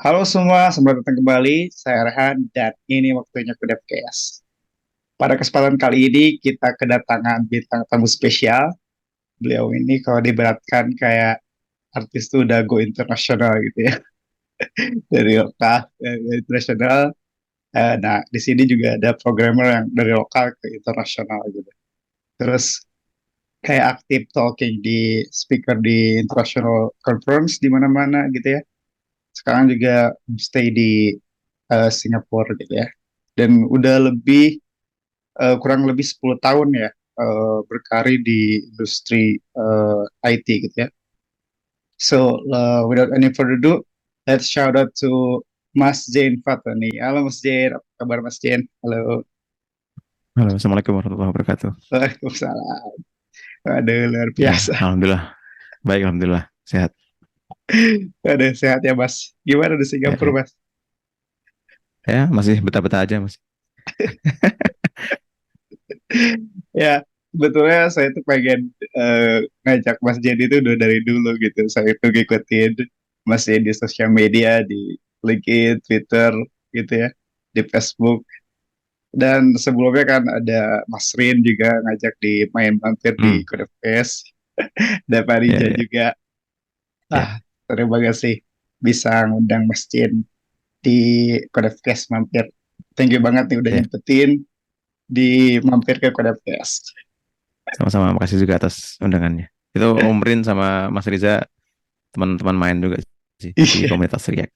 Halo semua, selamat datang kembali. Saya Rehan dan ini waktunya Kudepkes. Pada kesempatan kali ini kita kedatangan bintang tamu spesial. Beliau ini kalau diberatkan kayak artis tuh udah go internasional gitu ya. Dari lokal ke internasional. Nah, di sini juga ada programmer yang dari lokal ke internasional gitu. Terus kayak aktif talking di speaker di international conference di mana-mana gitu ya. Sekarang juga stay di Singapura gitu ya. Dan udah kurang lebih 10 tahun ya berkarir di industri IT gitu ya. So without any further ado, let's shout out to Mas Jain Fatani. Halo Mas Jain, apa kabar Mas Jain? Halo. Halo, Assalamualaikum warahmatullahi wabarakatuh. Waalaikumsalam. Aduh, luar Ya, biasa. Alhamdulillah. Baik, Alhamdulillah. Sehat. Aduh, sehat ya Mas. Gimana di Ya, Singapura ya. Mas? Ya, masih betah-betah aja, Mas. Ya, sebetulnya saya tuh pengen ngajak Mas Jain itu udah dari dulu gitu. Saya tuh ngikutin Mas Jain di sosial media, di LinkedIn, Twitter gitu ya, di Facebook. Dan sebelumnya kan ada Mas Rin juga ngajak di main mampir di Hmm, Kodefest. Dan Pak ya, Rija ya, juga. ya, Seru banget sih bisa ngundang Mas Jain di Kodefest mampir. Thank you banget nih udah ya. nyempetin di mampir ke Kodefest. Sama-sama. Makasih juga atas undangannya. Itu Om Rin sama Mas Riza teman-teman main juga sih di Iya. komunitas Riak.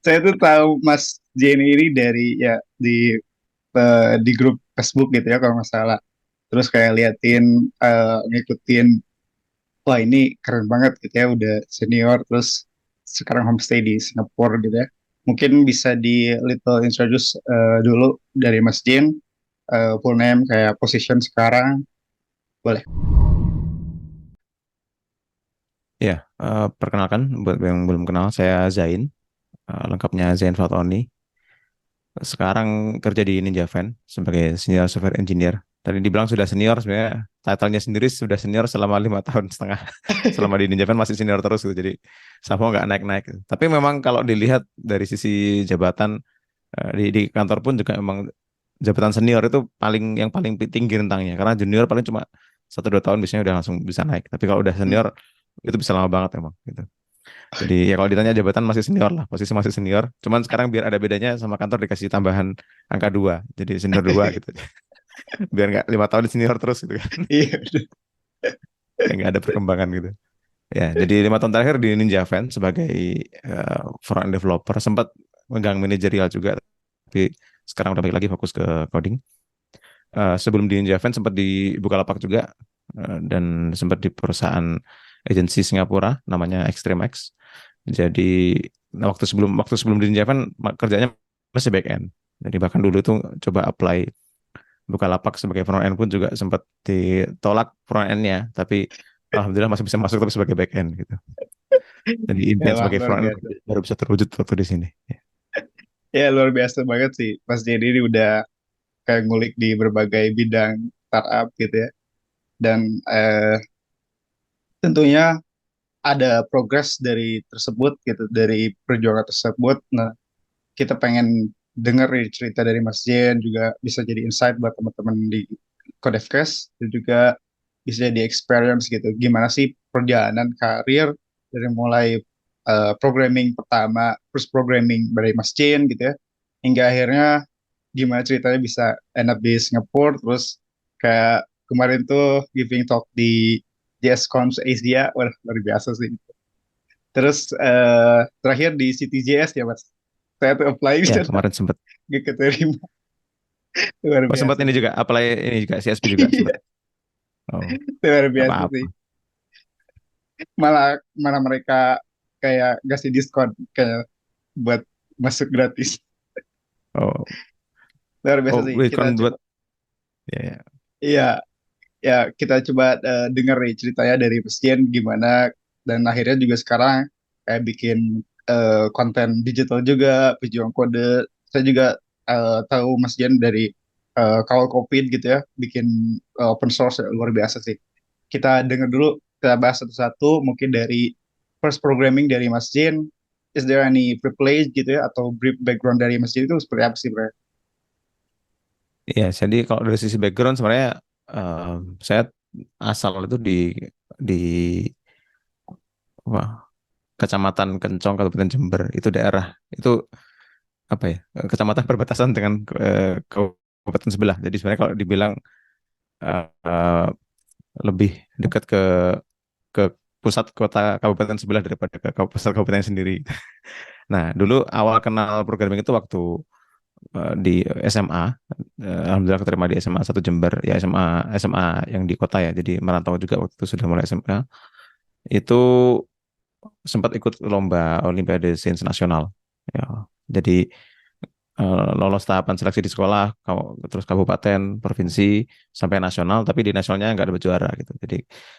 Saya tuh tahu Mas Jenny ini dari ya di grup Facebook gitu ya kalau nggak salah. Terus kayak liatin ngikutin, wah ini keren banget gitu ya udah senior terus sekarang homestay di Singapura gitu ya. Mungkin bisa di little introduce dulu dari Mas Jen, full name kayak position sekarang, boleh. Ya, perkenalkan buat yang belum kenal, saya Zain. Lengkapnya Zain Fatoni. Sekarang kerja di Ninja Van sebagai senior software engineer. Tadi dibilang sudah senior, sebenarnya title-nya sendiri sudah senior selama 5 tahun setengah. Selama di Ninja Van masih senior terus gitu. Jadi sama nggak naik-naik. Tapi memang kalau dilihat dari sisi jabatan di kantor pun juga memang jabatan senior itu yang paling tinggi rentangnya. Karena junior paling cuma 1 2 tahun biasanya udah langsung bisa naik. Tapi kalau udah senior itu bisa lama banget emang gitu. Jadi ya kalau ditanya jabatan masih senior lah, posisi masih senior. Cuman sekarang biar ada bedanya sama kantor dikasih tambahan angka 2, jadi senior 2 gitu. Biar nggak 5 tahun di senior terus gitu kan. Iya. Kayak nggak ada perkembangan gitu. Ya, jadi 5 tahun terakhir di Ninja Van sebagai front developer, sempat megang manajerial juga, tapi sekarang udah balik lagi fokus ke coding. Sebelum di Ninja Van sempat di Bukalapak juga, dan sempat di perusahaan agensi Singapura namanya Extreme X. Jadi waktu sebelum di Ninja Van kerjanya masih back end. Jadi bahkan dulu tuh coba apply Bukalapak sebagai front end pun juga sempat ditolak front end-nya, tapi alhamdulillah masih bisa masuk tapi sebagai back end gitu. Jadi Ya, impian wah, sebagai luar front end biasa. baru bisa terwujud waktu di sini. Ya. Ya luar biasa banget sih Mas Jenny ini udah kayak ngulik di berbagai bidang startup gitu ya. Dan tentunya ada progres dari tersebut gitu, dari perjuangan tersebut. Nah, kita pengen denger nih cerita dari Mas Jen juga bisa jadi insight buat teman-teman di Codevcast dan juga bisa jadi experience gitu. Gimana sih perjalanan karir dari mulai programming pertama, first programming dari Mas Jen gitu ya, hingga akhirnya gimana ceritanya bisa end up di Singapura, terus kayak kemarin tuh giving talk di JSCon Asia, wah luar biasa sih. Terus terakhir di CTJS ya Mas. Saya tuh apply Ya, bisa kemarin sempat. gak keterima. Luar Oh, sempat biasa ini sih. juga apply ini juga CSP juga sempat. Iya, Oh, luar nggak biasa apa-apa. sih. Malah malah mereka kayak kasih diskon kayak buat masuk gratis. Oh, Luar biasa oh, sih. wait, Kita kan buat coba, ya, ya. iya, ya kita coba denger nih ceritanya dari Presiden gimana dan akhirnya juga sekarang kayak bikin konten digital juga, pejuang kode. Saya juga tahu Mas Jen dari Kawal Kopin gitu ya, bikin open source ya, luar biasa sih. Kita denger dulu, kita bahas satu-satu mungkin dari first programming dari Mas Jen is there any privilege gitu ya atau brief background dari masjid itu seperti apa sih, Bro? Ya, jadi kalau dari sisi background sebenarnya saya asal itu di wah, Kecamatan Kencong, Kabupaten Jember. Itu daerah itu apa ya? Kecamatan perbatasan dengan kabupaten sebelah. Jadi sebenarnya kalau dibilang eh, lebih dekat ke pusat kota kabupaten sebelah daripada ke pusat kabupaten sendiri. Nah, dulu awal kenal programming itu waktu di SMA. Alhamdulillah keterima di SMA 1 Jember, ya SMA yang di kota ya. Jadi merantau juga waktu itu sudah mulai SMA. Itu sempat ikut lomba Olimpiade Sains Nasional. Ya, jadi lolos tahapan seleksi di sekolah, terus kabupaten, provinsi, sampai nasional, tapi di nasionalnya nggak ada juara gitu. Jadi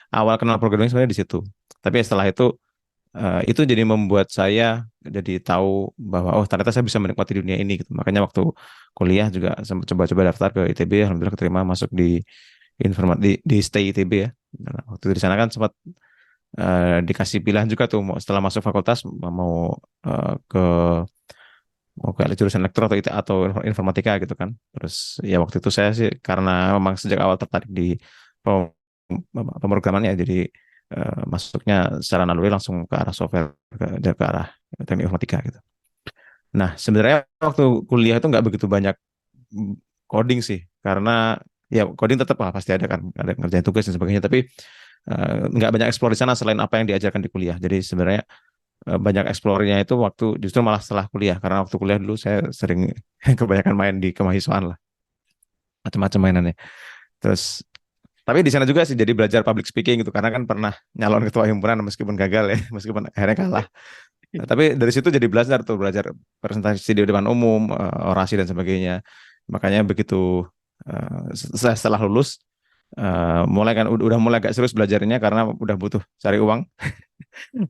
awal kenal programming sebenarnya di situ. Tapi setelah itu jadi membuat saya jadi tahu bahwa oh ternyata saya bisa menikmati dunia ini gitu. Makanya waktu kuliah juga sempat coba-coba daftar ke ITB, alhamdulillah keterima masuk di STI ITB ya. Nah, waktu itu di sana kan sempat dikasih pilihan juga tuh setelah masuk fakultas ke mau ke jurusan elektro atau informatika gitu kan. Terus ya waktu itu saya sih karena memang sejak awal tertarik di pem- pemrograman ya, jadi masuknya secara naluri langsung ke arah software, ke arah teknik informatika gitu. Nah, sebenarnya waktu kuliah itu nggak begitu banyak mm, coding sih, karena ya coding tetap lah pasti ada kan, ada ngerjain tugas dan sebagainya, tapi nggak banyak eksplor di sana selain apa yang diajarkan di kuliah. Jadi sebenarnya banyak eksplornya itu waktu justru malah setelah kuliah, karena waktu kuliah dulu saya sering kebanyakan main di kemahasiswaan lah, macam-macam mainannya. Terus tapi di sana juga sih jadi belajar public speaking gitu, karena kan pernah nyalon ketua himpunan meskipun gagal ya, meskipun akhirnya kalah. Nah, tapi dari situ jadi belajar presentasi di depan umum, orasi dan sebagainya. Makanya begitu saya setelah lulus mulai kan udah mulai agak serius belajarnya karena udah butuh cari uang.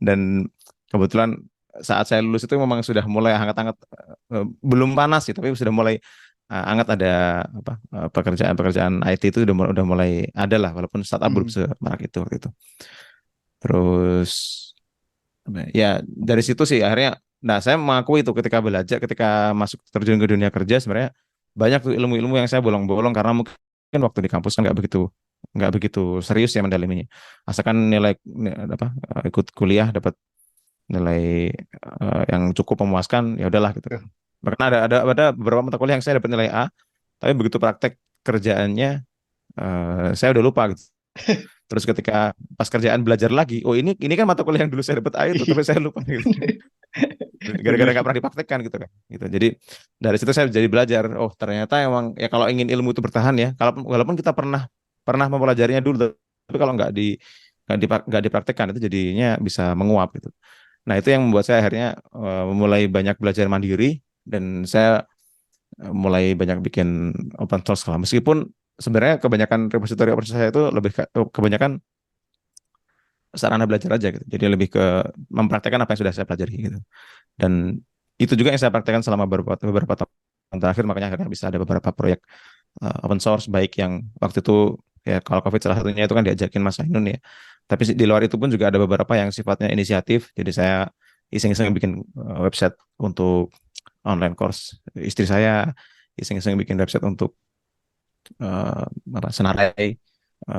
Dan kebetulan saat saya lulus itu memang sudah mulai hangat-hangat, belum panas sih tapi sudah mulai hangat, ada apa pekerjaan-pekerjaan IT itu udah mulai ada lah, walaupun startup belum Hmm, semarak itu waktu itu. Terus ya dari situ sih akhirnya, nah saya mengakui itu ketika belajar, ketika masuk terjun ke dunia kerja sebenarnya banyak tuh ilmu-ilmu yang saya bolong-bolong karena mungkin waktu di kampus kan nggak begitu serius ya mendalaminya. Asalkan apa ikut kuliah dapat nilai yang cukup memuaskan, ya udahlah gitu kan. Bahkan ada beberapa mata kuliah yang saya dapat nilai A, tapi begitu praktek kerjaannya saya udah lupa gitu. Terus ketika pas kerjaan belajar lagi, oh ini kan mata kuliah yang dulu saya dapat A itu, tapi saya lupa gitu. Gara-gara bener. nggak pernah dipraktekkan gitu kan. Gitu. Jadi dari situ saya jadi belajar, oh ternyata emang ya kalau ingin ilmu itu bertahan ya, kalau walaupun kita pernah pernah mempelajarinya dulu, tapi kalau nggak dipraktekkan itu jadinya bisa menguap gitu. Nah, itu yang membuat saya akhirnya mulai banyak belajar mandiri, dan saya mulai banyak bikin open source lah. Meskipun sebenarnya kebanyakan repository open source saya itu lebih kebanyakan sarana belajar aja gitu. Jadi lebih ke mempraktekkan apa yang sudah saya pelajari gitu. Dan itu juga yang saya praktekkan selama beberapa tahun terakhir, makanya akhirnya bisa ada beberapa proyek open source, baik yang waktu itu ya kalau COVID salah satunya itu kan diajakin Mas Ainun ya. Tapi di luar itu pun juga ada beberapa yang sifatnya inisiatif. Jadi saya iseng-iseng bikin website untuk online course istri saya, iseng-iseng bikin website untuk eh, Senarai.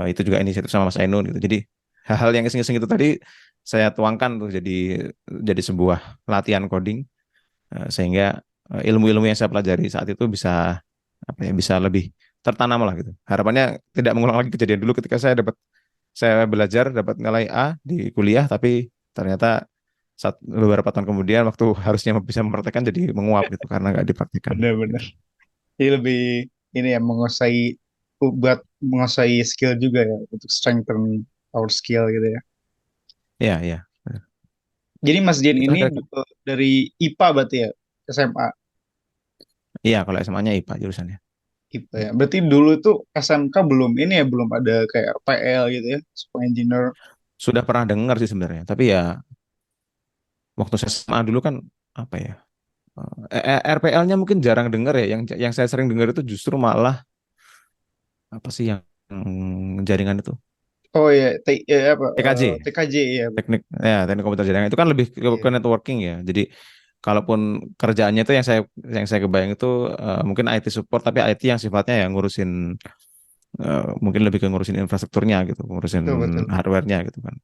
Itu juga inisiatif sama Mas Ainun gitu. Jadi hal-hal yang iseng-iseng itu tadi saya tuangkan tuh jadi sebuah latihan coding, sehingga ilmu-ilmu yang saya pelajari saat itu bisa apa ya, bisa lebih tertanam lah gitu. Harapannya tidak mengulang lagi kejadian dulu ketika saya belajar dapat nilai A di kuliah, tapi ternyata beberapa tahun kemudian waktu harusnya bisa mempraktekkan jadi menguap gitu karena nggak dipraktekkan. Bener-bener. Jadi lebih ini ya buat menguasai skill juga ya untuk strengthen our skill gitu ya. Iya, iya. Jadi Mas Jen Itu ini ada. dari IPA berarti ya, SMA Iya, kalau SMA-nya IPA jurusannya. IPA ya. Berarti dulu itu SMK belum ini ya, belum ada kayak RPL gitu ya, software engineer. Sudah pernah dengar sih sebenarnya, tapi ya waktu saya SMA dulu kan apa ya? RPL-nya mungkin jarang dengar ya. Yang saya sering dengar itu justru malah apa sih yang jaringan itu? Oh iya, apa TKJ, TKJ ya. teknik komputer jaringan itu kan lebih ke Iya. networking ya. Jadi kalaupun kerjaannya itu yang saya kebayang itu mungkin IT support, tapi IT yang sifatnya ya ngurusin mungkin lebih ke ngurusin infrastrukturnya gitu, ngurusin Betul betul. hardware-nya gitu kan.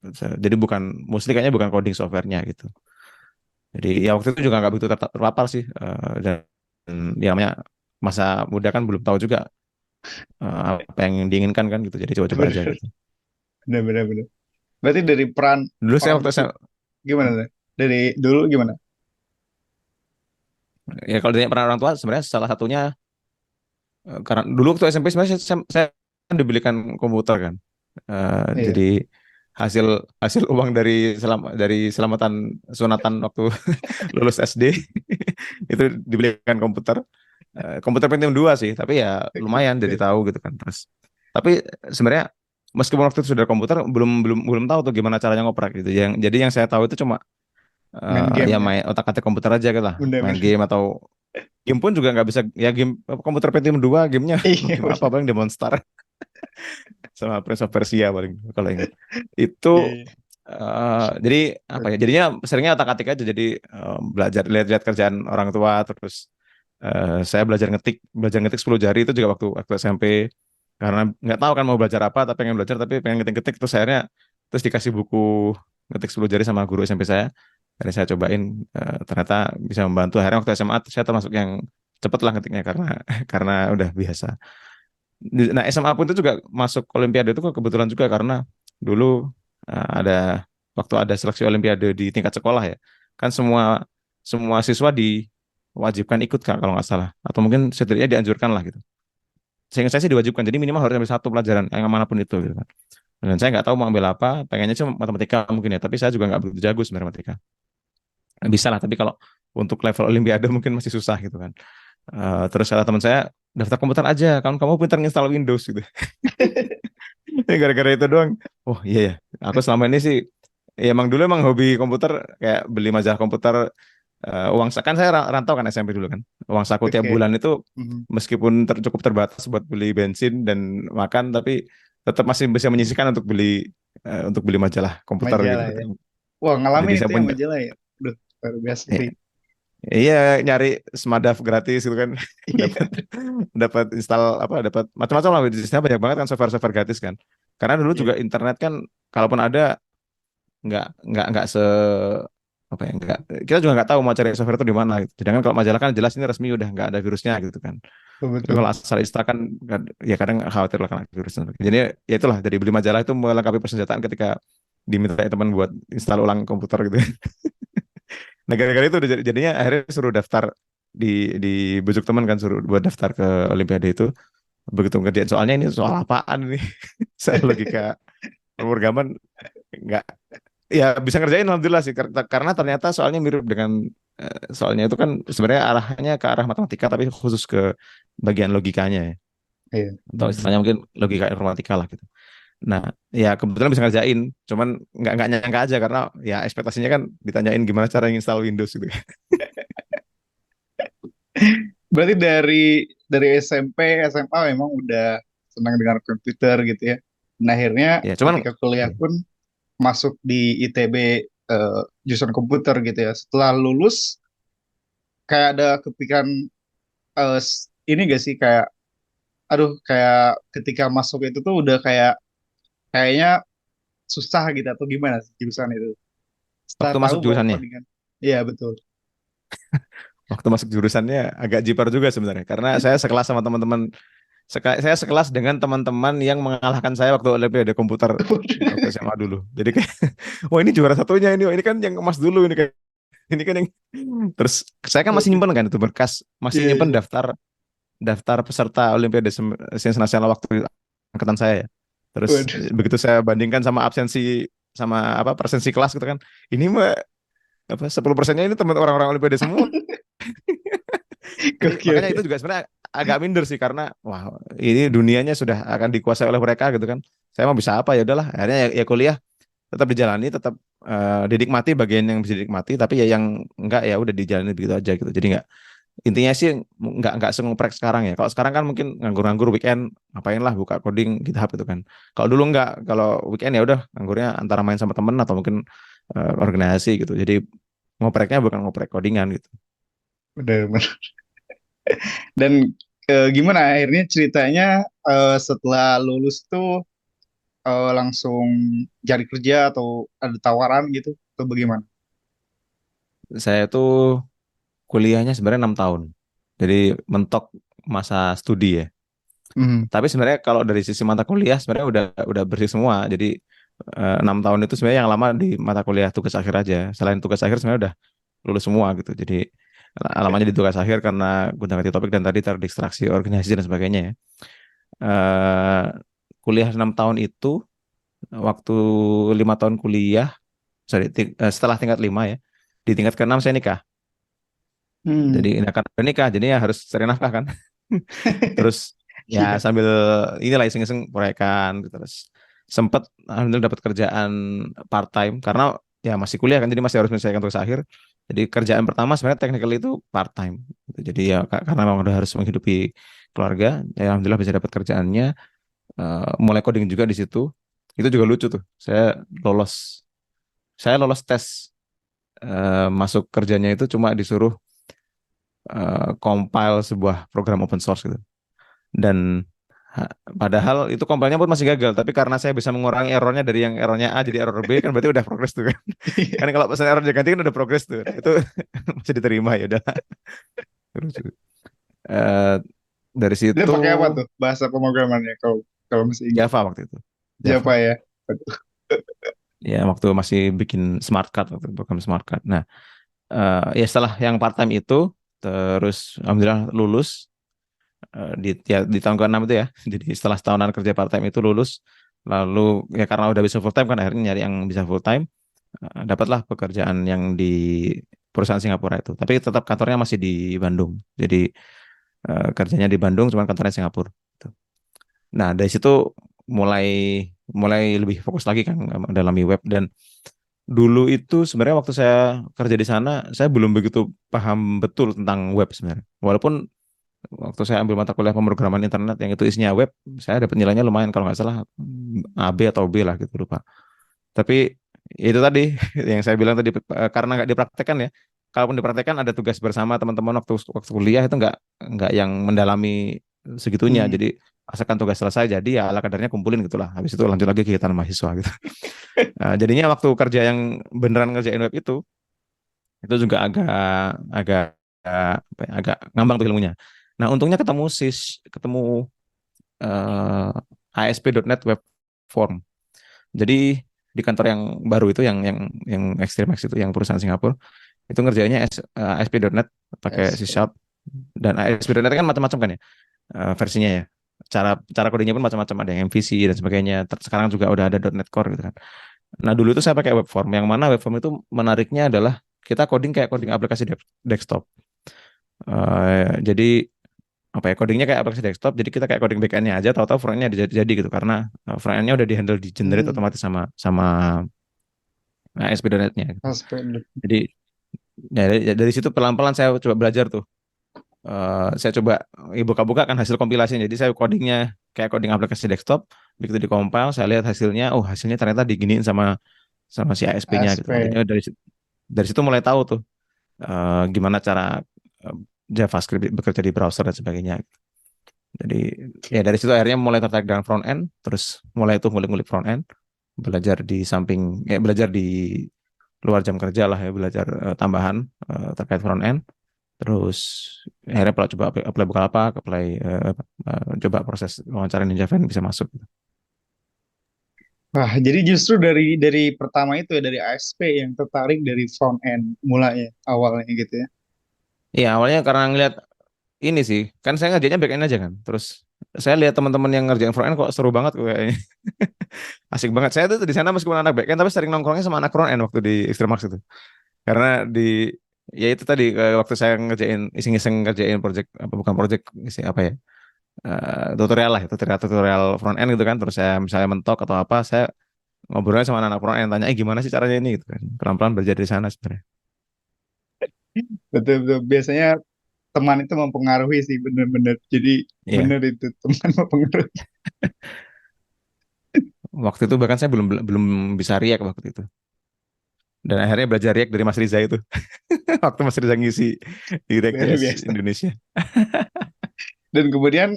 Jadi bukan, mostly kayaknya bukan coding software-nya gitu. Jadi ya waktu itu juga nggak begitu terpapar sih, dan ya namanya masa muda kan belum tahu juga apa yang diinginkan kan gitu. Jadi coba-coba aja Bener gitu. bener bener bener. Berarti dari peran Dulu saya orang waktu tua saya gimana tuh? Dari dulu gimana? ya kalau ditanya peran orang tua sebenarnya salah satunya karena dulu waktu SMP sebenarnya saya kan dibelikan komputer kan. Iya. Jadi hasil hasil uang dari selamatan sunatan waktu lulus SD itu dibelikan komputer. Komputer Pentium 2 sih, tapi ya lumayan jadi Oke. tahu gitu kan. Terus tapi sebenarnya meskipun waktu itu sudah komputer belum belum belum tahu tuh gimana caranya ngoprek gitu. Jadi yang saya tahu itu cuma Main game ya ya. main otak-atik komputer aja gitu lah, main Bener-bener. game atau game pun juga nggak bisa ya, game komputer Pentium 2 gamenya Iya game apa bener. paling Demon Star sama Prince of Persia paling kalau ingat. Itu Iya, iya. jadi apa ya? Jadinya seringnya otak-atik aja jadi belajar lihat-lihat kerjaan orang tua terus saya belajar ngetik 10 jari itu juga waktu waktu SMP karena nggak tahu kan mau belajar apa tapi pengen belajar tapi pengen ngetik-ngetik terus akhirnya terus dikasih buku ngetik 10 jari sama guru SMP saya. Jadi saya cobain ternyata bisa membantu. Akhirnya waktu SMA saya termasuk yang cepet lah ngetiknya karena karena udah biasa. Nah, SMA pun itu juga masuk Olimpiade itu kebetulan juga karena dulu ada waktu ada seleksi Olimpiade di tingkat sekolah ya. Kan semua semua siswa diwajibkan ikut Kak kalau nggak salah. Atau mungkin setidaknya dianjurkan lah gitu. Sehingga saya sih diwajibkan. Jadi minimal harus ambil satu pelajaran yang manapun itu gitu kan. Dan saya nggak tahu mau ambil apa. Pengennya cuma matematika mungkin ya. Tapi saya juga nggak begitu jago sebenarnya matematika. Bisa lah. Tapi kalau untuk level Olimpiade mungkin masih susah gitu kan. Terus kata teman saya daftar komputer aja. Kamu kamu pintar install Windows gitu. Gara-gara itu doang. Oh iya ya. Aku selama ini sih ya emang dulu emang hobi komputer kayak beli majalah komputer uang kan saya rantau kan SMP dulu kan. Uang saku tiap Oke. bulan itu Mhm. meskipun cukup terbatas buat beli bensin dan makan tapi tetap masih bisa menyisihkan untuk beli majalah komputer gitu. Majalah ya. Wah, Jadi ngalamin saya itu ya punya majalah ya. Udah, luar biasa ya, sih. iya nyari Smadaf gratis gitu kan. Iya. Dapat dapat install apa dapat macam-macam lah di sana banyak banget kan software-software gratis kan. Karena dulu juga Iya. internet kan kalaupun ada nggak se apa ya nggak kita juga nggak tahu mau cari software itu di mana gitu. Sedangkan kalau majalah kan jelas ini resmi udah nggak ada virusnya gitu kan. Betul Tapi kalau betul. asal install kan ya kadang khawatir lah kena virus. Jadi ya itulah dari beli majalah itu melengkapi persenjataan ketika diminta teman buat install ulang komputer gitu. Nah gara-gara itu jadinya akhirnya suruh daftar di bujuk teman kan suruh buat daftar ke Olimpiade itu. Begitu ngerjain soalnya ini soal apaan nih? Saya logika pemrograman nggak ya bisa ngerjain alhamdulillah sih karena ternyata soalnya mirip dengan soalnya itu kan sebenarnya arahnya ke arah matematika tapi khusus ke bagian logikanya ya. Iya. Atau istilahnya mungkin logika informatika lah gitu. Nah, ya kebetulan bisa ngerjain, cuman nggak nyangka aja karena ya ekspektasinya kan ditanyain gimana cara install Windows gitu. Berarti dari SMP, SMA memang udah senang dengan komputer gitu ya. Dan akhirnya Ya, cuman ketika kuliah pun masuk di ITB jurusan komputer gitu ya. Setelah lulus kayak ada kepikiran ini gak sih kayak aduh kayak ketika masuk itu tuh udah kayaknya susah gitu atau gimana sih jurusan itu. Setelah waktu tahu masuk bahwa jurusannya, codingan. Iya betul. waktu masuk jurusannya agak jipar juga sebenarnya karena saya sekelas sama teman-teman saya sekelas dengan teman-teman yang mengalahkan saya waktu Olimpiade komputer waktu SMA dulu. Jadi kayak, wah ini juara satunya ini, wah, ini kan yang emas dulu ini kan. Ini kan yang terus saya kan masih Waduh. nyimpen kan itu berkas, masih Iya nyimpen iya. daftar daftar peserta Olimpiade Sains Nasional waktu angkatan saya ya. Terus Waduh. begitu saya bandingkan sama absensi sama apa presensi kelas gitu kan. Ini mah apa 10%-nya ini teman orang-orang Olimpiade semua. Jadi Oke makanya oke. itu juga sebenarnya agak minder sih karena wah ini dunianya sudah akan dikuasai oleh mereka gitu kan. Saya mau bisa apa ya udahlah. Akhirnya ya kuliah tetap dijalani, tetap dinikmati bagian yang bisa dinikmati, tapi ya yang enggak ya udah dijalani begitu aja gitu. Jadi enggak intinya sih nggak sengoprek sekarang ya. Kalau sekarang kan mungkin nganggur-nganggur weekend ngapain lah buka coding GitHub itu kan. Kalau dulu nggak, kalau weekend ya udah nganggurnya antara main sama temen atau mungkin organisasi gitu. Jadi ngopreknya bukan ngoprek codingan gitu. Bener-bener. Dan gimana akhirnya ceritanya setelah lulus tuh langsung cari kerja atau ada tawaran gitu atau bagaimana? Saya tuh kuliahnya sebenarnya 6 tahun. Jadi mentok masa studi ya. Hmm. Tapi sebenarnya kalau dari sisi mata kuliah sebenarnya udah bersih semua. Jadi 6 tahun itu sebenarnya yang lama di mata kuliah tugas akhir aja. Selain tugas akhir sebenarnya udah lulus semua gitu. Jadi lamanya di tugas akhir karena gonta-ganti topik dan tadi terdistraksi organisasi dan sebagainya ya. Eh, Kuliah 6 tahun itu waktu 5 tahun kuliah, sorry, setelah tingkat 5 ya, di tingkat ke-6 saya nikah. Jadi Hmm. nah, karena udah nikah, jadi ya harus cari nafkah kan. Terus ya Iya. sambil inilah iseng-iseng proyekan gitu. Terus sempet alhamdulillah dapat kerjaan part time karena ya masih kuliah kan, jadi masih harus menyelesaikan tugas akhir. Jadi kerjaan pertama sebenarnya technical itu part time. Gitu. Jadi ya karena memang udah harus menghidupi keluarga, ya alhamdulillah bisa dapat kerjaannya. Mulai coding juga di situ. Itu juga lucu tuh. Lolos, saya lolos tes masuk kerjanya itu cuma disuruh compile sebuah program open source gitu. Dan padahal itu compile-nya pun masih gagal, tapi karena saya bisa mengurangi errornya dari yang errornya A jadi error B kan berarti udah progres tuh kan. Kan kalau pesan error ganti kan udah progres tuh. Itu masih diterima ya udah. Terus eh, dari Dia situ pakai apa tuh bahasa pemrogramannya kalau kalau masih ingat? Java waktu itu. Java. Java ya. Ya waktu masih bikin smart card waktu itu, program smart card. Nah, ya setelah yang part time itu terus alhamdulillah lulus di tahun ke-6 itu ya. Jadi setelah setahunan kerja part time itu lulus, lalu ya karena udah bisa full time kan akhirnya nyari yang bisa full time, dapatlah pekerjaan yang di perusahaan Singapura itu. Tapi tetap kantornya masih di Bandung. Jadi kerjanya di Bandung cuman kantornya Singapura gitu. Nah, dari situ mulai mulai lebih fokus lagi kan dalam web. Dan dulu itu sebenarnya waktu saya kerja di sana saya belum begitu paham betul tentang web sebenarnya. Walaupun waktu saya ambil mata kuliah pemrograman internet yang itu isinya web, saya dapat nilainya lumayan kalau nggak salah A B atau B lah gitu lupa. Tapi itu tadi yang saya bilang tadi karena nggak dipraktekkan ya. Kalaupun dipraktekkan ada tugas bersama teman-teman waktu waktu kuliah itu nggak yang mendalami segitunya. Hmm. Jadi asalkan tugas selesai jadi ya ala kadarnya kumpulin gitulah. Habis itu lanjut lagi kegiatan mahasiswa gitu. Jadinya waktu kerja yang beneran ngerjain web itu juga agak agak apa ya, agak ngambang tuh ilmunya. Nah, untungnya ketemu eh, ASP.NET Web Form. Jadi di kantor yang baru itu yang Extremex itu yang perusahaan Singapura itu ngerjainnya ASP.NET pakai C SP. Sharp. Dan ASP.NET kan macam-macam kan ya versinya ya. Cara codingnya pun macam-macam, ada yang MVC dan sebagainya. Sekarang juga udah ada .NET Core gitu kan. Nah, dulu itu saya pakai web form, yang mana web form itu menariknya adalah kita coding kayak coding aplikasi desktop. Jadi apa ya, codingnya kayak aplikasi desktop, jadi kita kayak coding backendnya aja, tahu-tahu frontendnya jadi gitu karena frontendnya udah di handle di generate Hmm. otomatis sama sama ASP.NET-nya gitu. Aspek. Jadi ya, dari situ pelan-pelan saya coba belajar tuh. Saya coba buka-buka kan hasil kompilasinya. Jadi saya codingnya kayak coding aplikasi desktop, begitu di compile saya lihat hasilnya, oh hasilnya ternyata diginiin sama sama si ASP-nya gitu. Aspek. Akhirnya dari situ mulai tahu tuh gimana cara eh, JavaScript bekerja di browser dan sebagainya. Jadi ya dari situ akhirnya mulai tertarik dengan front end, terus mulai tuh ngulik-ngulik front end, belajar di samping, belajar di luar jam kerja lah ya, belajar tambahan terkait front end. Terus akhirnya kalau coba apply Bukalapak, apply coba proses wawancara Ninja Van bisa masuk. Wah, jadi justru dari pertama itu ya dari ASP yang tertarik dari front end mulanya awalnya gitu ya. Iya awalnya karena ngeliat ini sih, kan saya ngerjainnya back end aja kan. Terus saya lihat teman-teman yang ngerjain front end kok seru banget kayaknya. Asik banget. Saya tuh di sana meskipun anak back end tapi sering nongkrongnya sama anak front end waktu di Extremax itu. Karena ya itu tadi waktu saya ngerjain iseng-iseng ngerjain project apa bukan project sih apa ya? Tutorial lah, tutorial tutorial front end gitu kan. Terus saya misalnya mentok atau apa, saya ngobrolnya sama anak front end tanya, gimana sih caranya ini gitu kan. Pelan-pelan belajar di sana sebenarnya. Betul, betul. Biasanya teman itu mempengaruhi sih, bener-bener. Jadi Iya, bener itu teman mempengaruhi. waktu itu bahkan saya belum belum bisa React waktu itu. Dan akhirnya belajar React dari Mas Riza itu. Waktu Mas Riza ngisi di React Luar JS biasa. Indonesia. Dan kemudian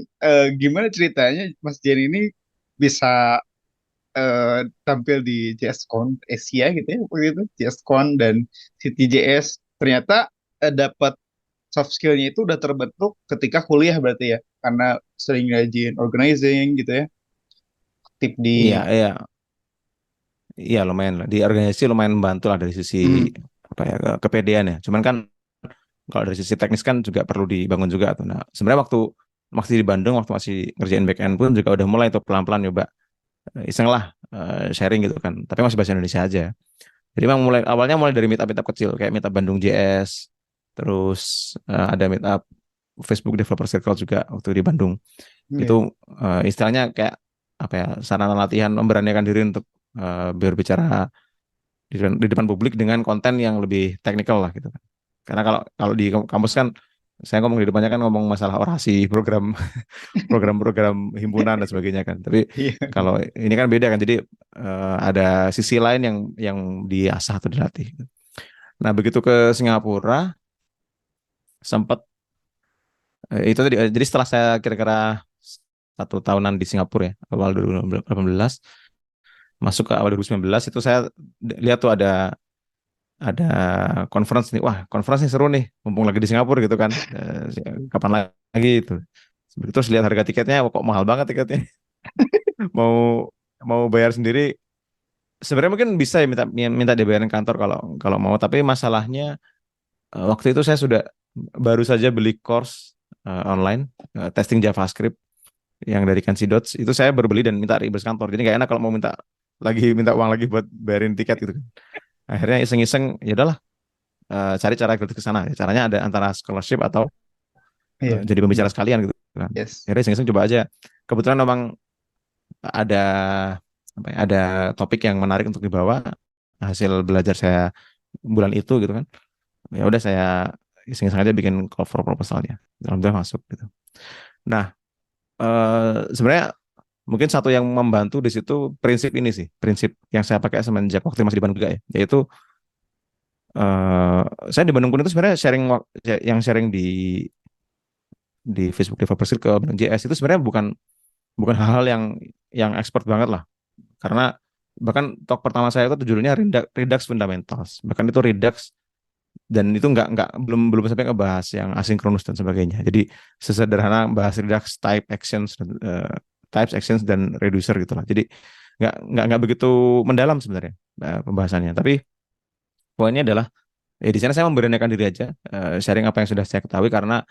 gimana ceritanya Mas Jerry ini bisa tampil di JSCon Asia gitu ya waktu itu, JSCon dan CityJS. Ternyata dapat soft skill-nya itu udah terbentuk ketika kuliah berarti ya, karena sering rajin organizing gitu ya, aktif di. Iya, iya, iya lumayan lah. Di organisasi lumayan membantu lah dari sisi Hmm, apa ya kepedean ya. Cuman kan kalau dari sisi teknis kan juga perlu dibangun juga tuh. Nah, sebenarnya waktu masih di Bandung, waktu masih ngerjain back end pun juga udah mulai tuh pelan-pelan nyoba iseng lah sharing gitu kan. Tapi masih bahasa Indonesia aja. Jadi memang awalnya mulai dari meetup kecil kayak meetup Bandung JS, terus ada meetup Facebook Developer Circle juga waktu di Bandung. Itu iya, istilahnya kayak apa ya sarana latihan memberanikan diri untuk berbicara di depan publik dengan konten yang lebih teknikal lah gitu kan. Karena kalau kalau di kampus kan saya ngomong di depannya kan ngomong masalah orasi, program program-program himpunan dan sebagainya kan. Tapi iya, kalau ini kan beda kan. Jadi ada sisi lain yang diasah atau dilatih. Nah, begitu ke Singapura sempat itu tadi jadi setelah saya kira-kira 1 tahunan di Singapura ya, awal 2018 masuk ke awal 2019 itu saya lihat tuh ada conference nih. Wah, conference nih seru nih. Mumpung lagi di Singapura gitu kan. Kapan lagi itu. Terus lihat harga tiketnya, wah, kok mahal banget tiketnya. Mau mau bayar sendiri. Sebenarnya mungkin bisa ya minta minta dibayarin kantor kalau kalau mau. Tapi masalahnya waktu itu saya sudah baru saja beli course online testing JavaScript yang dari Kansi Dots. Itu saya baru beli dan minta reimburse kantor. Jadi nggak enak kalau mau minta uang lagi buat bayarin tiket gitu kan. Akhirnya iseng-iseng ya udahlah cari cara gratis ke sana. Caranya ada antara scholarship atau iya, jadi pembicara benar. sekalian gitu kan. Yes, Akhirnya iseng-iseng coba aja. Kebetulan memang ada apa ya, ada topik yang menarik untuk dibawa hasil belajar saya bulan itu gitu kan. Ya udah saya iseng-iseng aja bikin call for proposalnya. Alhamdulillah masuk gitu. Nah, sebenarnya mungkin satu yang membantu di situ prinsip ini sih, prinsip yang saya pakai semenjak waktu masih di Bandung juga ya, yaitu eh, saya di Bandung pun itu sebenarnya yang sharing di Facebook Developer Circle Bandung JS itu sebenarnya bukan bukan hal-hal yang expert banget lah. Karena bahkan talk pertama saya itu judulnya Redux Fundamentals. Bahkan itu Redux dan itu nggak belum belum sampai ngebahas yang asinkronus dan sebagainya. Jadi sesederhana bahas Redux types actions dan reducer gitulah. Jadi nggak begitu mendalam sebenarnya pembahasannya. Tapi poinnya adalah ya di sana saya memberanikan diri aja sharing apa yang sudah saya ketahui karena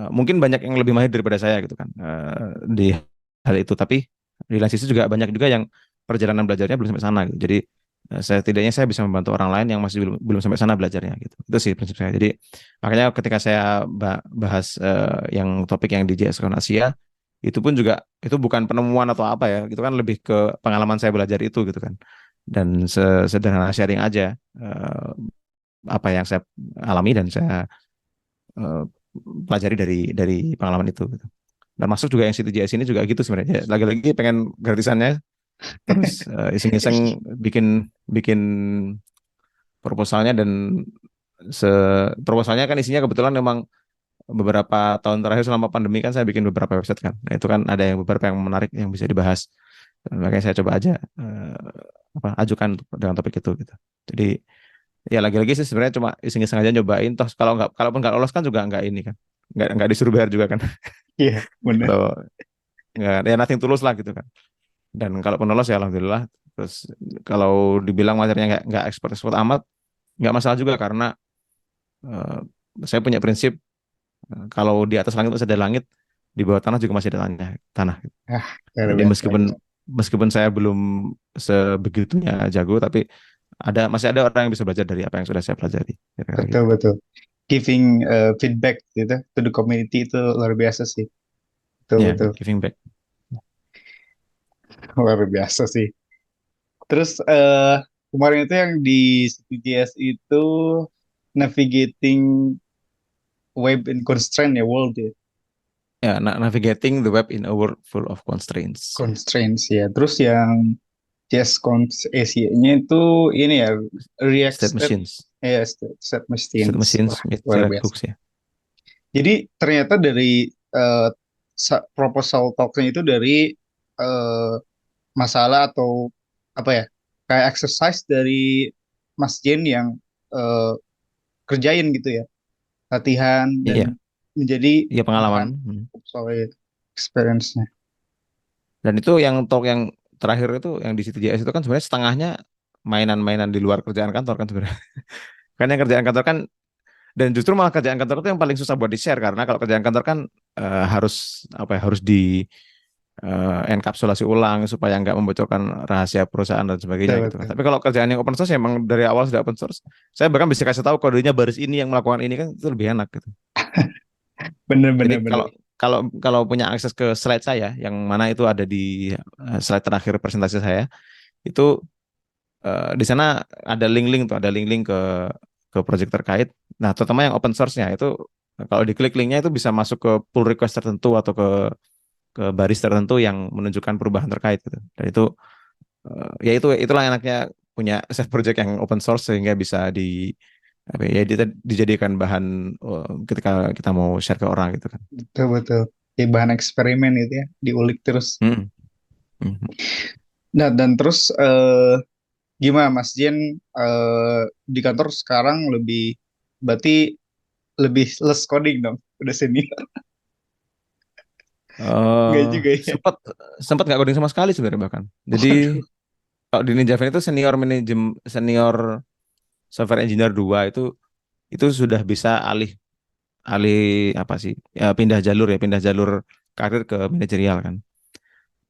mungkin banyak yang lebih mahir daripada saya gitu kan di hal itu. Tapi di lain sisi juga banyak juga yang perjalanan belajarnya belum sampai sana gitu. Jadi setidaknya saya bisa membantu orang lain yang masih belum belum sampai sana belajarnya gitu. Itu sih prinsip saya. Jadi makanya ketika saya bahas yang topik yang di JS Asia itu pun juga itu bukan penemuan atau apa ya, itu kan lebih ke pengalaman saya belajar itu gitu kan. Dan sederhana sharing aja apa yang saya alami dan saya eh, pelajari dari pengalaman itu gitu. Dan masuk juga yang CTJS ini juga gitu sebenarnya. Lagi-lagi pengen gratisannya terus iseng-iseng bikin bikin proposalnya dan se proposalnya kan isinya kebetulan memang beberapa tahun terakhir selama pandemi kan saya bikin beberapa website kan. Nah, itu kan ada yang beberapa yang menarik yang bisa dibahas. Makanya saya coba aja ajukan dengan topik itu gitu. Jadi ya lagi-lagi sih sebenarnya cuma iseng-iseng aja nyobain. Toh kalau nggak kalaupun nggak lolos kan juga nggak ini kan, nggak disuruh bayar juga kan. iya, benar. Atau nggak ya nothing tulus lah gitu kan. Dan kalaupun lolos ya alhamdulillah. Terus kalau dibilang materinya nggak ekspor ekspor amat nggak masalah juga karena eh, saya punya prinsip kalau di atas langit masih ada langit, di bawah tanah juga masih ada tanah. Ah, luar Jadi biasa meskipun itu. meskipun saya belum sebegitunya jago, tapi masih ada orang yang bisa belajar dari apa yang sudah saya pelajari. Kira-kira Betul, gitu. betul. Giving feedback gitu to the community itu luar biasa sih. Betul, Ya, betul. giving back. Luar biasa sih. Terus kemarin itu yang di CTJS itu navigating web in constraint ya, world ya, Ya, navigating the web in a world full of constraints. constraints ya. Terus yang JS Asia-nya itu ini ya, React State State, machines. ya, State State Machines. Wah, machines with luar thread biasa. hooks ya. Jadi ternyata dari eh, proposal talk-nya itu dari eh, masalah atau apa ya, kayak exercise dari Mas Jen yang eh, kerjain gitu ya, latihan Iya, dan menjadi iya pengalaman. bahan soal experience-nya. Dan itu yang talk yang terakhir itu yang di CTJS itu kan sebenarnya setengahnya mainan-mainan di luar kerjaan kantor kan sebenarnya. Kan yang kerjaan kantor kan, dan justru malah kerjaan kantor itu yang paling susah buat di-share karena kalau kerjaan kantor kan harus apa ya, harus di enkapsulasi ulang supaya nggak membocorkan rahasia perusahaan dan sebagainya Betul, gitu kan. betul. Tapi kalau kerjaan yang open source ya emang dari awal sudah open source. Saya bahkan bisa kasih tahu kodenya baris ini yang melakukan ini kan itu lebih enak gitu. Bener, Jadi bener, bener. kalau kalau kalau punya akses ke slide saya yang mana itu ada di slide terakhir presentasi saya itu di sana ada link-link tuh, ada link-link ke project terkait. Nah, terutama yang open source-nya itu kalau diklik linknya itu bisa masuk ke pull request tertentu atau ke baris tertentu yang menunjukkan perubahan terkait gitu. Dan itu ya itu itulah enaknya punya side project yang open source sehingga bisa apa ya dijadikan bahan ketika kita mau share ke orang gitu kan. Betul, betul. Jadi bahan eksperimen gitu ya, diulik terus. Hmm. Hmm. Nah, dan terus gimana Mas Jen di kantor sekarang lebih, berarti lebih less coding dong, udah senior. Enggak Eh, juga ya. sempat sempat nggak coding sama sekali sebenarnya bahkan. Jadi Waduh. kalau di Ninjavan itu senior software engineer 2 itu sudah bisa alih alih apa sih ya, pindah jalur karir ke manajerial kan.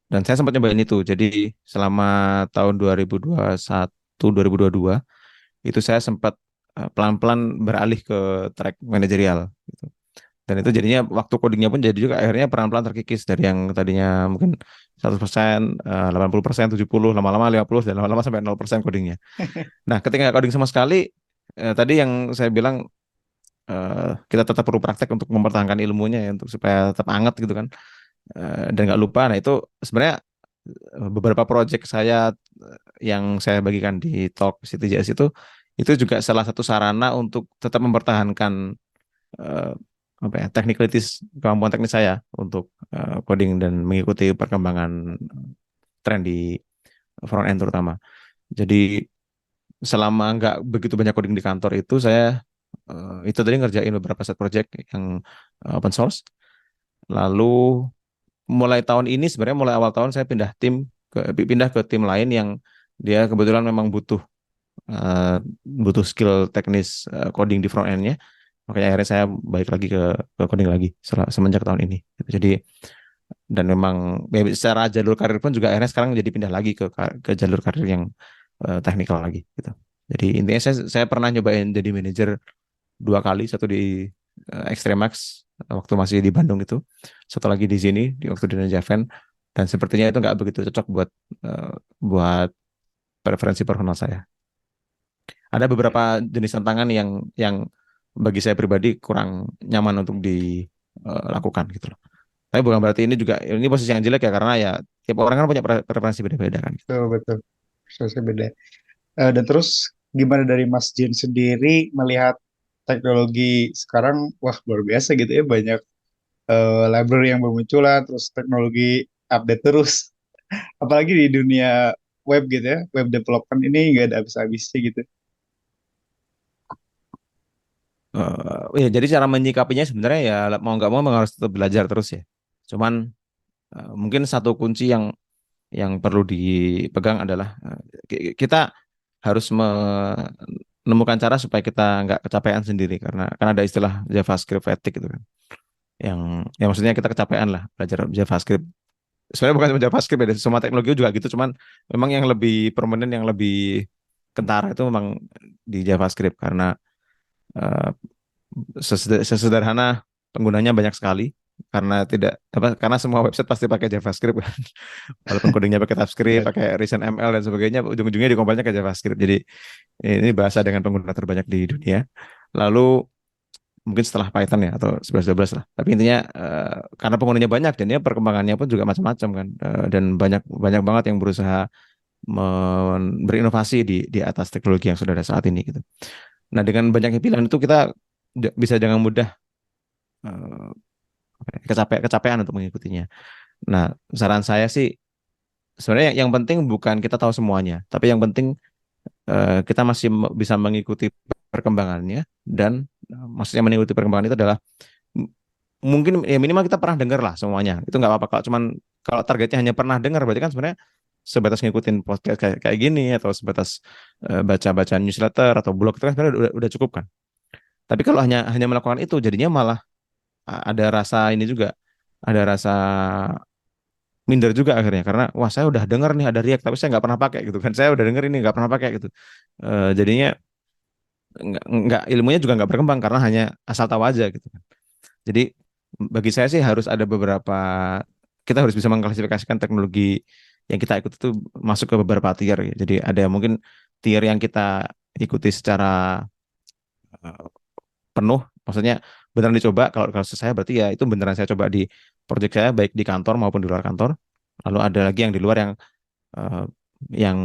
Dan saya sempat nyobain itu. Jadi selama tahun 2021 2022 itu saya sempat pelan-pelan beralih ke track manajerial gitu. Dan itu jadinya waktu codingnya pun jadi juga akhirnya pelan-pelan terkikis dari yang tadinya mungkin 100%, 80%, 70, lama-lama 50 dan lama-lama sampai 0% codingnya. Nah, ketika nggak coding sama sekali, tadi yang saya bilang kita tetap perlu praktek untuk mempertahankan ilmunya ya, untuk supaya tetap hangat gitu kan. Dan nggak lupa. Nah, itu sebenarnya beberapa project saya yang saya bagikan di talk CTJS itu juga salah satu sarana untuk tetap mempertahankan eh, apa ya technicalities kemampuan teknis saya untuk coding dan mengikuti perkembangan tren di front end terutama. Jadi selama nggak begitu banyak coding di kantor itu saya itu tadi ngerjain beberapa set project yang open source. Lalu mulai tahun ini sebenarnya mulai awal tahun saya pindah ke tim lain yang dia kebetulan memang eh, butuh skill teknis coding di front end-nya. Makanya akhirnya saya balik lagi ke coding lagi semenjak tahun ini. Gitu. Jadi dan memang ya, secara jalur karir pun juga akhirnya sekarang jadi pindah lagi ke jalur karir yang teknikal lagi gitu. Jadi intinya saya pernah nyobain jadi manajer 2 kali, satu di Extremax waktu masih di Bandung itu, satu lagi di sini di waktu di Javan, dan sepertinya itu nggak begitu cocok eh, buat preferensi personal saya. Ada beberapa jenis tantangan yang bagi saya pribadi kurang nyaman untuk dilakukan gitu loh. Tapi bukan berarti ini posisi yang jelek ya karena ya tiap orang kan punya preferensi beda-beda kan. Betul, betul. Prosesnya beda. Dan terus gimana dari Mas Jen sendiri melihat teknologi sekarang? Wah, luar biasa gitu ya, banyak library yang bermunculan, terus teknologi update terus. Apalagi di dunia web gitu ya, web development ini nggak ada habis-habisnya gitu. Ya jadi cara menyikapinya sebenarnya ya mau nggak mau memang harus tetap belajar terus ya. Cuman mungkin satu kunci yang perlu dipegang adalah kita harus menemukan cara supaya kita nggak kecapean sendiri karena kan ada istilah JavaScript fatigue gitu kan. Yang maksudnya kita kecapean lah belajar JavaScript. Sebenarnya bukan cuma JavaScript ya, semua teknologi juga gitu, cuman memang yang lebih permanen, yang lebih kentara itu memang di JavaScript karena eh, sesederhana penggunanya banyak sekali karena tidak apa karena semua website pasti pakai JavaScript kan. Walaupun codingnya pakai TypeScript, Ya, pakai Recent ML dan sebagainya, ujung-ujungnya dikompilnya ke JavaScript. Jadi ini bahasa dengan pengguna terbanyak di dunia. Lalu mungkin setelah Python ya atau 11-12 lah. Tapi intinya karena penggunanya banyak dan ya perkembangannya pun juga macam-macam kan. Dan banyak banyak banget yang berusaha berinovasi di atas teknologi yang sudah ada saat ini gitu. Nah, dengan banyaknya pilihan itu kita bisa jangan mudah eh, kecapean untuk mengikutinya. Nah, saran saya sih sebenarnya yang penting bukan kita tahu semuanya, tapi yang penting kita masih bisa mengikuti perkembangannya dan maksudnya mengikuti perkembangan itu adalah m- mungkin ya minimal kita pernah dengar lah semuanya. Itu nggak apa-apa kalau targetnya hanya pernah dengar berarti kan sebenarnya sebatas ngikutin podcast kayak gini atau sebatas baca-baca newsletter atau blog itu kan sebenarnya udah cukup kan. Tapi kalau hanya hanya melakukan itu jadinya malah ada rasa ini juga ada rasa minder juga akhirnya karena wah saya udah denger nih ada React tapi saya nggak pernah pakai gitu kan saya udah denger ini nggak pernah pakai gitu. Jadinya nggak ilmunya juga nggak berkembang karena hanya asal tahu aja gitu kan. Jadi bagi saya sih harus ada beberapa kita harus bisa mengklasifikasikan teknologi yang kita ikut itu masuk ke beberapa tier ya. Jadi ada mungkin tier yang kita ikuti secara eh, penuh, maksudnya beneran dicoba. Kalau saya berarti ya itu beneran saya coba di project saya baik di kantor maupun di luar kantor. Lalu ada lagi yang di luar eh, yang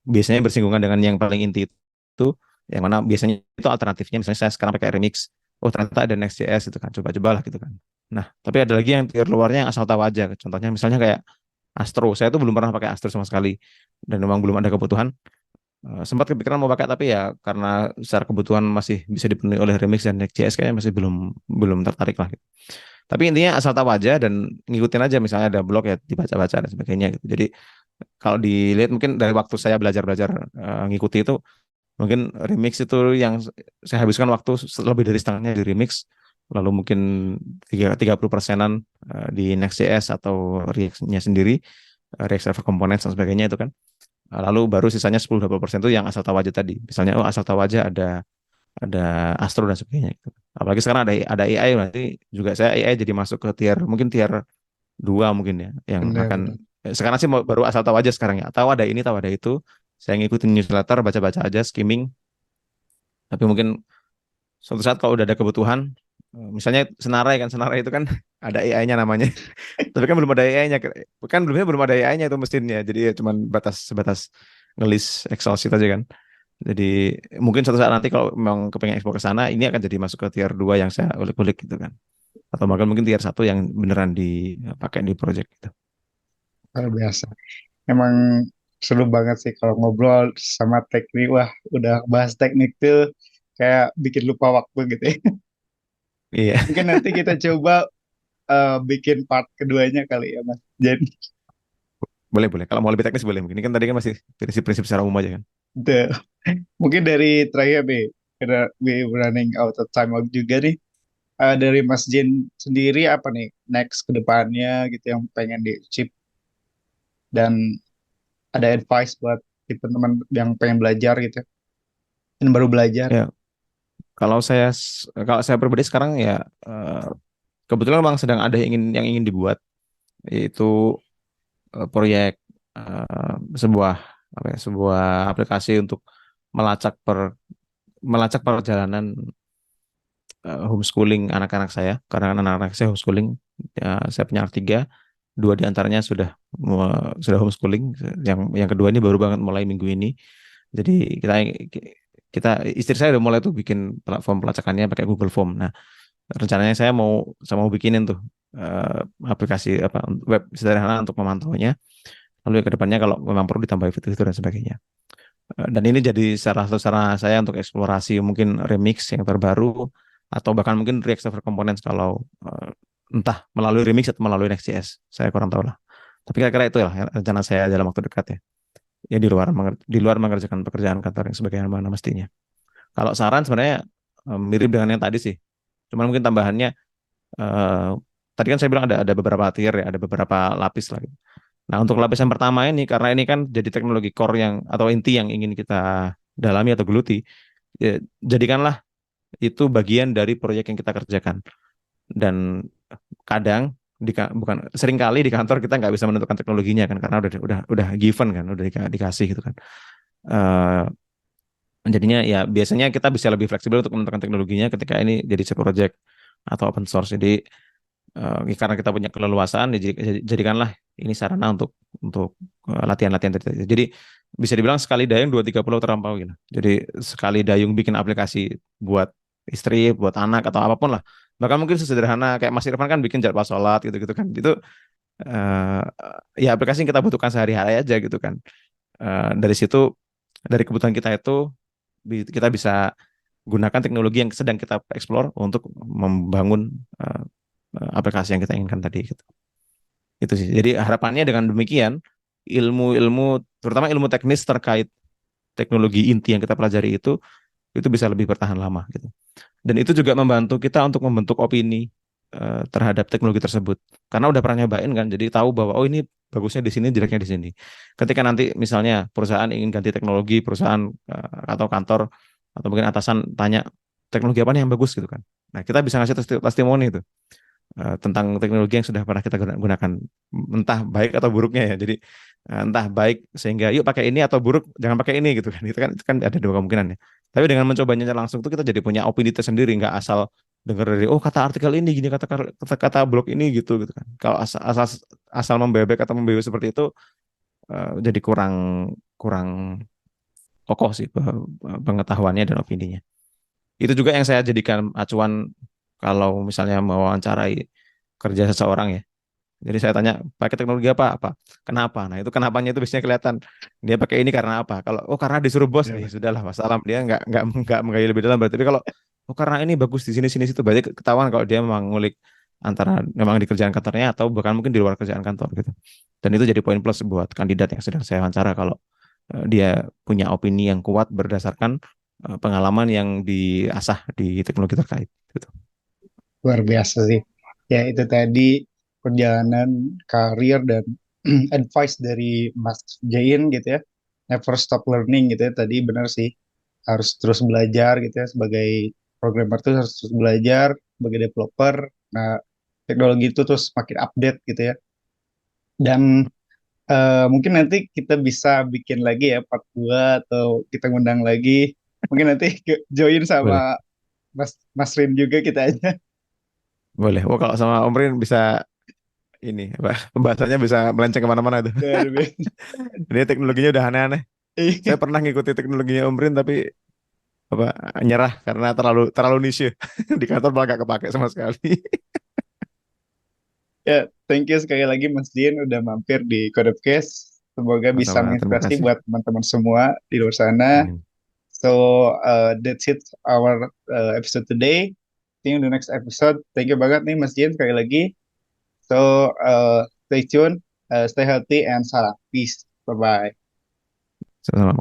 biasanya bersinggungan dengan yang paling inti itu, yang mana biasanya itu alternatifnya. Misalnya saya sekarang pakai Remix, oh ternyata ada Next.js itu kan, coba-cobalah gitu kan. Nah, tapi ada lagi yang tier luarnya yang asal tahu aja. Contohnya misalnya kayak Astro, saya tuh belum pernah pakai Astro sama sekali dan memang belum ada kebutuhan. Sempat kepikiran mau pakai tapi ya karena secara kebutuhan masih bisa dipenuhi oleh Remix dan Next.js kayaknya masih belum belum tertarik lah gitu. Tapi intinya asal tahu aja dan ngikutin aja misalnya ada blog ya dibaca-baca dan sebagainya gitu. Jadi kalau dilihat mungkin dari waktu saya belajar-belajar ngikuti itu mungkin Remix itu yang saya habiskan waktu lebih dari setengahnya di Remix, lalu mungkin 30%-an di Next.js atau React-nya sendiri, React Server Components dan sebagainya itu kan. Lalu baru sisanya 10-20% itu yang asal tahu aja tadi. Misalnya oh asal tahu aja ada Astro dan sebagainya gitu. Apalagi sekarang ada AI nanti juga saya AI jadi masuk ke tier mungkin tier 2 mungkin ya yang akan Bener-bener. sekarang sih baru asal tahu aja sekarang ya. Tahu ada ini, tahu ada itu. Saya ngikutin newsletter, baca-baca aja, skimming. Tapi mungkin suatu saat kalau udah ada kebutuhan, misalnya Senarai kan, Senarai itu kan ada AI-nya namanya. Tapi kan belum ada AI-nya. Kan belum ada AI-nya itu mesinnya. Jadi ya cuman sebatas ngelis Excel sheet aja kan. Jadi mungkin suatu saat nanti kalau memang kepengen ekspor ke sana, ini akan jadi masuk ke tier 2 yang saya ulik-ulik gitu kan. Atau bahkan mungkin tier 1 yang beneran dipakai di project gitu. Luar biasa. Emang seru banget sih kalau ngobrol sama teknik. Wah, udah bahas teknik tuh kayak bikin lupa waktu gitu ya. Iya, Mungkin nanti kita coba bikin part keduanya kali ya, Mas. Jadi, boleh boleh. Kalau mau lebih teknis boleh. Mungkin ini kan tadi kan masih prinsip-prinsip secara umum aja kan. the- mungkin dari terakhir nih, karena we running out of time juga nih. Dari Mas Jin sendiri apa nih next ke depannya gitu yang pengen di chip dan ada advice buat teman-teman yang pengen belajar gitu, yang baru belajar. Ya, kalau saya pribadi sekarang ya eh, kebetulan memang sedang ada yang ingin dibuat yaitu proyek sebuah apa ya, sebuah aplikasi untuk melacak melacak perjalanan homeschooling anak-anak saya karena kan anak-anak saya homeschooling. Ya, saya punya anak tiga, dua diantaranya sudah homeschooling, yang kedua ini baru banget mulai minggu ini. Jadi kita kita istri saya udah mulai tuh bikin platform pelacakannya pakai Google Form. Nah, rencananya saya mau bikinin tuh aplikasi apa web sederhana untuk memantaunya. Lalu ke depannya kalau memang perlu ditambah fitur-fitur dan sebagainya. Dan ini jadi salah satu cara saya untuk eksplorasi mungkin remix yang terbaru atau bahkan mungkin React Server Components kalau entah melalui remix atau melalui Next.js. Saya kurang tahu lah. Tapi kira-kira itu lah rencana saya dalam waktu dekat ya. Ya di luar mengerjakan pekerjaan kantor yang sebagaimana mestinya. Kalau saran sebenarnya mirip dengan yang tadi sih. Cuman mungkin tambahannya eh, tadi kan saya bilang ada beberapa tier ya, ada beberapa lapis lah gitu. Nah, untuk lapis yang pertama ini karena ini kan jadi teknologi core yang atau inti yang ingin kita dalami atau geluti, ya, jadikanlah itu bagian dari proyek yang kita kerjakan. Dan kadang bukan sering kali di kantor kita nggak bisa menentukan teknologinya kan karena udah given kan, udah dikasih gitu kan. Eh, Jadinya ya biasanya kita bisa lebih fleksibel untuk menentukan teknologinya ketika ini jadi side project atau open source. Jadi karena kita punya keleluasaan, jadikanlah ini sarana untuk latihan-latihan tertentu. Jadi bisa dibilang sekali dayung dua tiga pulau terlampau gitu. Jadi sekali dayung bikin aplikasi buat istri, buat anak atau apapun lah. Bahkan mungkin sesederhana kayak Mas Irfan kan bikin jadwal sholat gitu-gitu kan. Itu eh, ya aplikasi yang kita butuhkan sehari-hari aja gitu kan. Dari situ, dari kebutuhan kita itu kita bisa gunakan teknologi yang sedang kita explore untuk membangun eh, aplikasi yang kita inginkan tadi gitu. Itu sih. Jadi harapannya dengan demikian ilmu-ilmu terutama ilmu teknis terkait teknologi inti yang kita pelajari itu bisa lebih bertahan lama gitu. Dan itu juga membantu kita untuk membentuk opini terhadap teknologi tersebut. Karena udah pernah nyobain kan, jadi tahu bahwa oh ini bagusnya di sini, jeleknya di sini. Ketika nanti misalnya perusahaan ingin ganti teknologi, perusahaan atau kantor atau mungkin atasan tanya teknologi apa nih yang bagus gitu kan. Nah, kita bisa ngasih testimoni itu tentang teknologi yang sudah pernah kita gunakan, entah baik atau buruknya ya. Jadi entah baik sehingga yuk pakai ini atau buruk jangan pakai ini gitu kan. Itu kan ada dua kemungkinan ya. Tapi dengan mencobanya langsung tuh kita jadi punya opini tersendiri, nggak asal dengar dari oh kata artikel ini gini kata blog ini gitu kan. Kalau asal membebek atau membebek seperti itu jadi kurang kurang kokoh sih pengetahuannya dan opininya. Itu juga yang saya jadikan acuan kalau misalnya mewawancarai kerja seseorang ya. Jadi saya tanya pakai teknologi apa? Apa? Kenapa? Nah itu kenapanya itu biasanya kelihatan. Dia pakai ini karena apa? Kalau oh karena disuruh bos, Ya, ya sudahlah wassalam. Dia nggak menggali lebih dalam. Berarti tapi kalau oh karena ini bagus di sini sini situ, berarti ketahuan kalau dia memang ngulik antara memang di kerjaan kantornya atau bahkan mungkin di luar kerjaan kantor gitu. Dan itu jadi poin plus buat kandidat yang sedang saya wawancara kalau dia punya opini yang kuat berdasarkan pengalaman yang diasah di teknologi terkait. Gitu. luar biasa sih. Ya, itu tadi perjalanan karir dan advice dari Mas Jain gitu ya. Never stop learning gitu ya. Tadi benar sih, harus terus belajar gitu ya. Sebagai programmer tuh harus terus belajar, sebagai developer. Nah, teknologi itu terus makin update gitu ya. Dan mungkin nanti kita bisa bikin lagi ya part 2 atau kita ngundang lagi. Mungkin nanti join Boleh, sama Mas Rin juga kita aja. boleh. Oh kalau sama Om Rin bisa ini apa pembahasannya bisa melenceng kemana-mana itu. Luar biasa. Dia teknologinya udah aneh-aneh. Saya Iya. pernah ngikuti teknologinya Om Rin tapi apa nyerah karena terlalu terlalu niche. Di kantor malah gak kepake sama sekali. Ya, thank you sekali lagi Mas Dian udah mampir di Codecast. Semoga bisa Sama-sama, terima menginspirasi kasih. buat teman-teman semua di luar sana. Amin. So, that's it our episode today. See you in the next episode. Thank you banget nih Mas Dian sekali lagi. So, stay tuned, stay healthy, and salam. Peace. Bye-bye. Sama-sama.